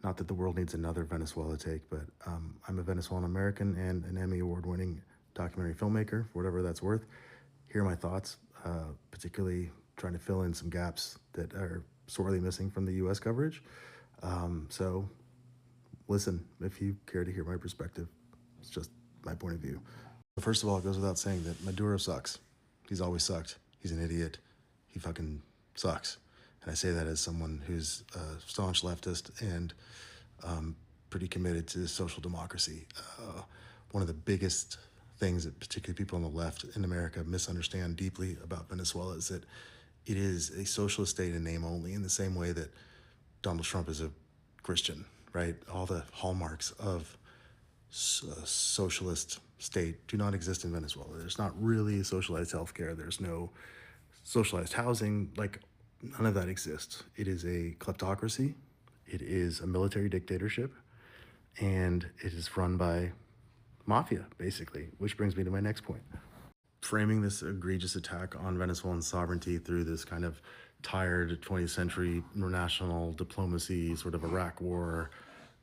Not that the world needs another Venezuela take, but I'm a Venezuelan American and an Emmy Award-winning documentary filmmaker, for whatever that's worth. Here are my thoughts, particularly trying to fill in some gaps that are sorely missing from the U.S. coverage. So listen, if you care to hear my perspective, it's just my point of view. First of all, it goes without saying that Maduro sucks. He's always sucked. He's an idiot. He fucking sucks. And I say that as someone who's a staunch leftist and pretty committed to social democracy. One of the biggest things that particularly people on the left in America misunderstand deeply about Venezuela is that it is a socialist state in name only, in the same way that Donald Trump is a Christian, right? All the hallmarks of a socialist state do not exist in Venezuela. There's not really socialized healthcare. There's no socialized housing. Like, none of that exists. It is a kleptocracy. It is a military dictatorship. And it is run by mafia, basically, which brings me to my next point. Framing this egregious attack on Venezuelan sovereignty through this kind of tired 20th century international diplomacy, sort of Iraq war,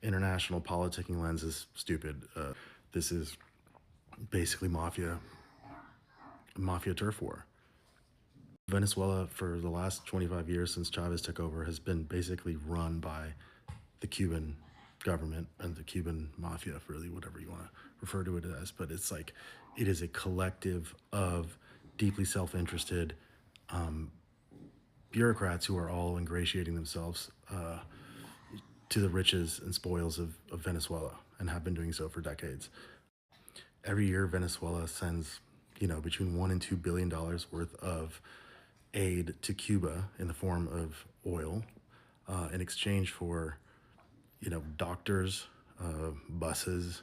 international politicking lens is stupid. This is basically mafia turf war. Venezuela, for the last 25 years since Chavez took over, has been basically run by the Cuban government and the Cuban mafia, really, whatever you want to refer to it as. But it's like, it is a collective of deeply self-interested bureaucrats who are all ingratiating themselves to the riches and spoils of Venezuela, and have been doing so for decades. Every year, Venezuela sends, between $1 and $2 billion worth of aid to Cuba in the form of oil, in exchange for, doctors, buses,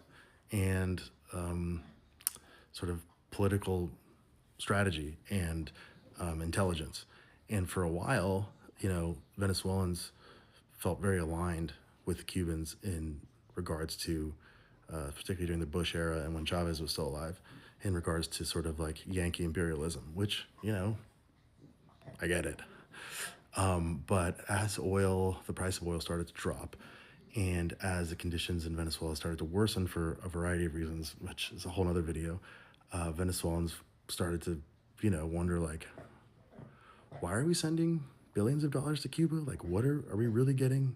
and sort of political strategy and intelligence. And for a while, Venezuelans felt very aligned with the Cubans in regards to, particularly during the Bush era and when Chavez was still alive, in regards to sort of like Yankee imperialism, which, I get it. But as the price of oil started to drop, and as the conditions in Venezuela started to worsen for a variety of reasons, which is a whole other video, Venezuelans started to, wonder, like, why are we sending billions of dollars to Cuba? Like, what are we really getting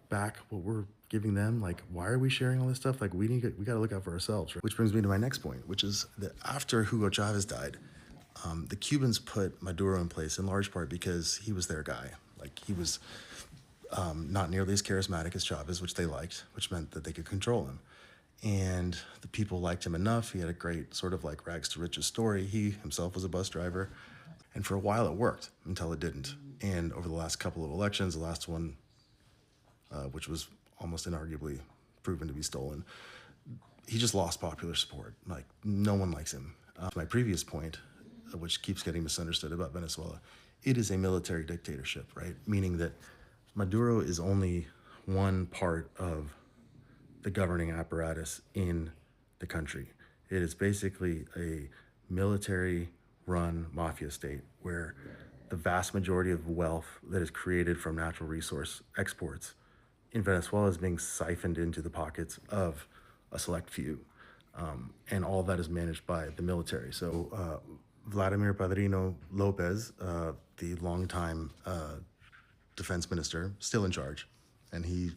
back what we're giving them? Like, why are we sharing all this stuff? Like, we got to look out for ourselves, right? Which brings me to my next point, which is that after Hugo Chavez died, the Cubans put Maduro in place in large part because he was their guy. Like, he was not nearly as charismatic as Chavez, which they liked, which meant that they could control him. And the people liked him enough. He had a great sort of like rags to riches story. He himself was a bus driver. And for a while it worked until it didn't. And over the last couple of elections, the last one, which was almost inarguably proven to be stolen, he just lost popular support. Like, no one likes him. My previous point, which keeps getting misunderstood about Venezuela, it is a military dictatorship, right? Meaning that Maduro is only one part of the governing apparatus in the country. It is basically a military-run mafia state where the vast majority of wealth that is created from natural resource exports in Venezuela is being siphoned into the pockets of a select few. And all that is managed by the military. So Vladimir Padrino Lopez, the longtime defense minister, still in charge, and he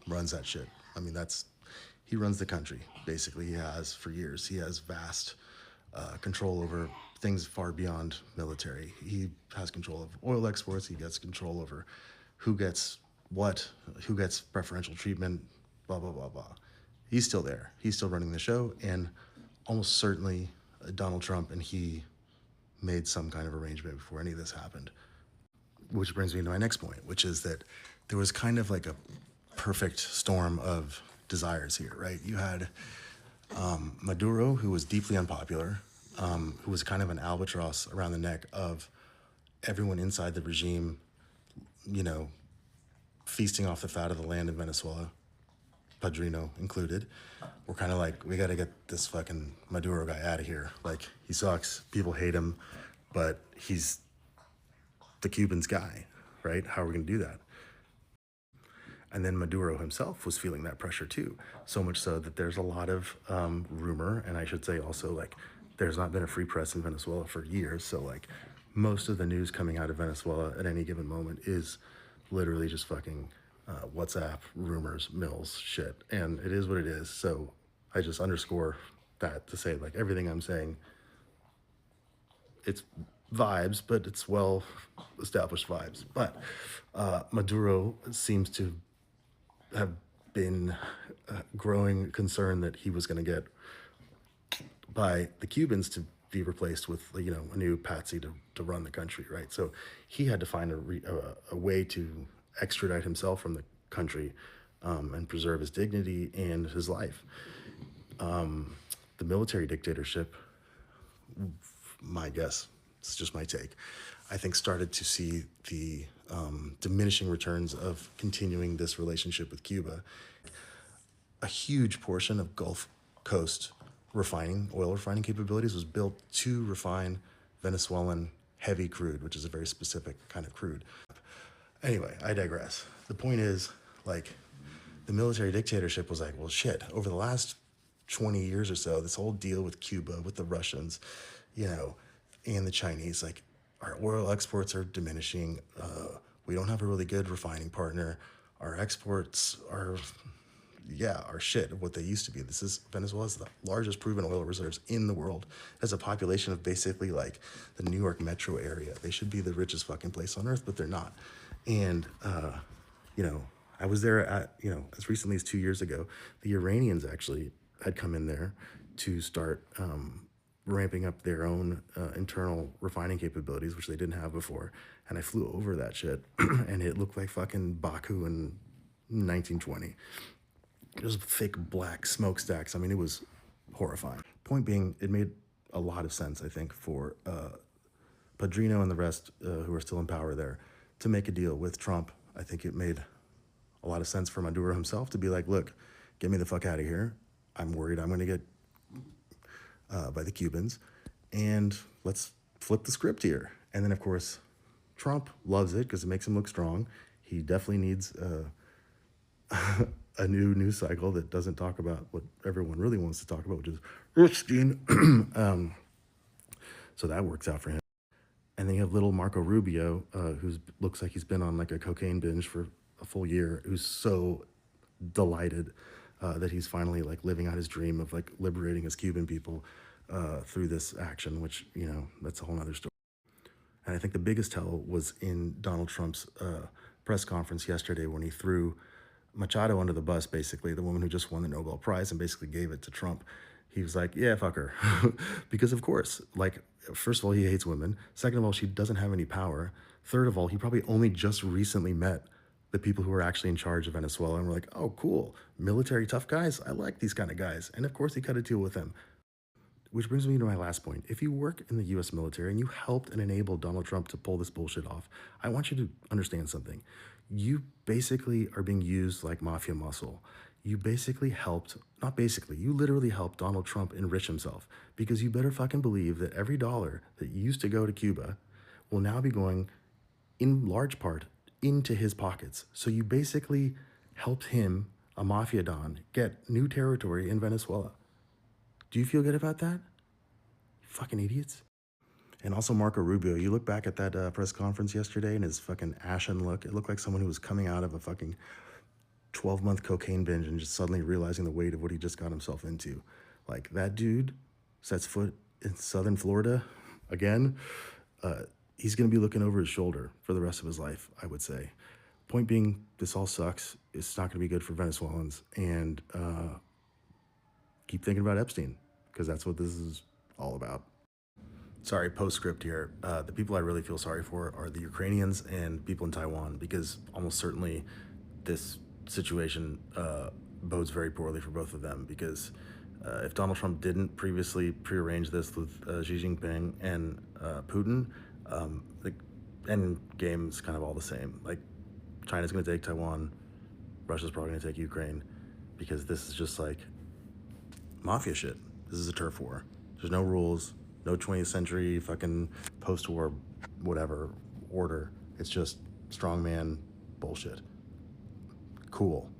runs that shit. I mean, he runs the country, basically. He has for years. He has vast control over things far beyond military. He has control of oil exports. He gets control over who gets what, who gets preferential treatment, blah, blah, blah, blah. He's still there. He's still running the show, and almost certainly Donald Trump and he made some kind of arrangement before any of this happened. Which brings me to my next point, which is that there was kind of like a perfect storm of desires here, right? You had Maduro, who was deeply unpopular, who was kind of an albatross around the neck of everyone inside the regime, feasting off the fat of the land in Venezuela, Padrino included. We're kind of like, we got to get this fucking Maduro guy out of here. Like, he sucks. People hate him, but he's the Cubans' guy, right? How are we going to do that? And then Maduro himself was feeling that pressure too, so much so that there's a lot of rumor, and I should say also, like, there's not been a free press in Venezuela for years. So like most of the news coming out of Venezuela at any given moment is literally just fucking WhatsApp rumors, mills, shit, and it is what it is. So I just underscore that to say, like, everything I'm saying, it's vibes, but it's well established vibes. But Maduro seems to have been growing concern that he was going to get by the Cubans to be replaced with, you know, a new patsy to run the country, right? So he had to find a way to extradite himself from the country and preserve his dignity and his life. The military dictatorship, my guess, it's just my take, I think started to see the diminishing returns of continuing this relationship with Cuba. A huge portion of Gulf Coast oil refining capabilities was built to refine Venezuelan heavy crude, which is a very specific kind of crude. Anyway, I digress. The point is, like, the military dictatorship was like, well, shit, over the last 20 years or so, this whole deal with Cuba, with the Russians, you know, and the Chinese, like, our oil exports are diminishing. We don't have a really good refining partner. Our exports are shit of what they used to be. Venezuela's the largest proven oil reserves in the world. It has a population of basically like the New York metro area. They should be the richest fucking place on earth, but they're not. And, you know, I was there at, you know, as recently as 2 years ago. The Iranians actually had come in there to start ramping up their own internal refining capabilities, which they didn't have before. And I flew over that shit, and it looked like fucking Baku in 1920. It was thick black smokestacks. I mean, it was horrifying. Point being, it made a lot of sense, I think, for Padrino and the rest who are still in power there to make a deal with Trump. I think it made a lot of sense for Maduro himself to be like, look, get me the fuck out of here. I'm worried I'm going to get by the Cubans, and let's flip the script here. And then, of course, Trump loves it because it makes him look strong. He definitely needs a new news cycle that doesn't talk about what everyone really wants to talk about, which is Epstein. So that works out for him. And then you have little Marco Rubio, who looks like he's been on like a cocaine binge for a full year, who's so delighted that he's finally like living out his dream of like liberating his Cuban people through this action, which, you know, that's a whole nother story. And I think the biggest tell was in Donald Trump's press conference yesterday when he threw Machado under the bus, basically, the woman who just won the Nobel Prize, and basically gave it to Trump. He was like, yeah, fuck her. Because, of course, like, first of all, he hates women. Second of all, she doesn't have any power. Third of all, he probably only just recently met the people who are actually in charge of Venezuela, and we're like, oh, cool, military tough guys. I like these kind of guys. And, of course, he cut a deal with them. Which brings me to my last point. If you work in the U.S. military and you helped and enabled Donald Trump to pull this bullshit off, I want you to understand something. You basically are being used like mafia muscle. You basically helped, not basically, you literally helped Donald Trump enrich himself, because you better fucking believe that every dollar that used to go to Cuba will now be going in large part into his pockets. So you basically helped him, a mafia don, get new territory in Venezuela. Do you feel good about that? You fucking idiots. And also Marco Rubio, you look back at that press conference yesterday and his fucking ashen look. It looked like someone who was coming out of a fucking 12-month cocaine binge and just suddenly realizing the weight of what he just got himself into. Like, that dude sets foot in southern Florida again, he's going to be looking over his shoulder for the rest of his life, I would say. Point being, this all sucks. It's not going to be good for Venezuelans. And keep thinking about Epstein, because that's what this is all about. Sorry, postscript here. The people I really feel sorry for are the Ukrainians and people in Taiwan, because almost certainly this situation bodes very poorly for both of them. Because if Donald Trump didn't previously prearrange this with Xi Jinping and Putin, the end game is kind of all the same. Like, China's going to take Taiwan, Russia's probably going to take Ukraine, because this is just like mafia shit. This is a turf war. There's no rules, no 20th century fucking post-war whatever order. It's just strongman bullshit. Cool. cool.